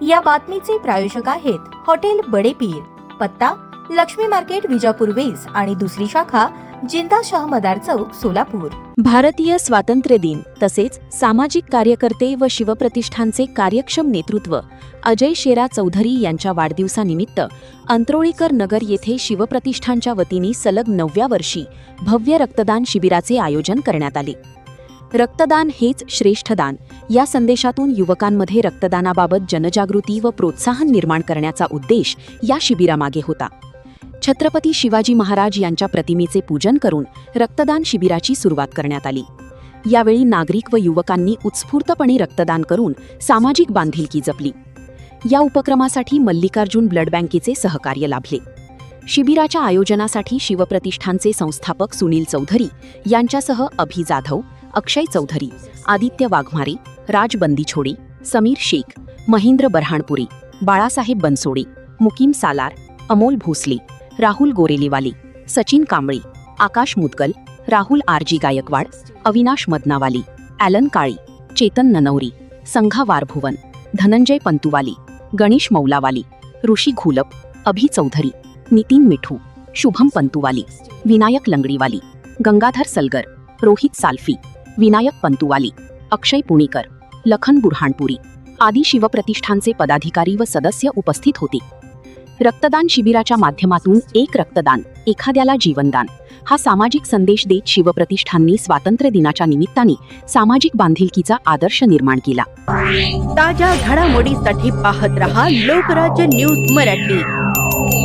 या बातमीचे प्रायोजक आहेत हॉटेल बडे पीर, पत्ता लक्ष्मी मार्केट विजापूर वेस आणि दुसरी शाखा जिंदा शाह मदार चौक सोलापूर। भारतीय स्वातंत्र्य दिन तसेच सामाजिक कार्यकर्ते व शिवप्रतिष्ठानचे कार्यक्षम नेतृत्व अजय शेरा चौधरी यांच्या वाढदिवसानिमित्त अंत्रोळीकर नगर येथे शिवप्रतिष्ठानच्या वतीने सलग 9व्या वर्षी भव्य रक्तदान शिबिराचे आयोजन करण्यात आले। रक्तदान हेच श्रेष्ठ दान या संदेशातून युवकांमध्ये रक्तदानाबाबत जनजागृती व प्रोत्साहन निर्माण करण्याचा उद्देश या शिबिरामागे होता। छत्रपती शिवाजी महाराज यांच्या प्रतिमेचे पूजन करून रक्तदान शिबिराची सुरुवात करण्यात आली। यावेळी नागरिक व युवकांनी उत्स्फूर्तपणे रक्तदान करून सामाजिक बांधिलकी जपली। या उपक्रमासाठी मल्लिकार्जुन ब्लड बँकेचे सहकार्य लाभले। शिबिराच्या आयोजनासाठी शिवप्रतिष्ठानचे संस्थापक सुनील चौधरी यांच्यासह अभि जाधव, अक्षय चौधरी, आदित्य वाघमारे, राज बंदीछोडे, समीर शेख, महेंद्र बऱ्हाणपुरी, बाळासाहेब बनसोडे, मुकीम सालार, अमोल भोसले, राहुल गोरेलेवाले, सचिन कांबळे, आकाश मुदगल, राहुल आरजी गायकवाड, अविनाश मदनावाली, ॲलन काळी, चेतन ननौरी, संघा वारभुवन, धनंजय पंतुवाली, गणेश मौलावाली, ऋषी घोलप, अभि चौधरी, नितीन मिठू, शुभम पंतुवाली, विनायक लंगडीवाली, गंगाधर सलगर, रोहित साल्फी, विनायक पंतुवाली, अक्षय पुणेकर, लखन बुरहाणपुरी आदी शिवप्रतिष्ठानचे पदाधिकारी व सदस्य उपस्थित होते। रक्तदान शिबिराच्या माध्यमातून एक रक्तदान एखाद्याला जीवनदान हा सामाजिक संदेश देत शिवप्रतिष्ठाननी स्वातंत्र्य दिनाच्या निमित्ताने सामाजिक बांधिलकीचा आदर्श निर्माण केला। ताज्या घडामोडीसाठी पाहत रहा लोकराज्य न्यूज मराठी।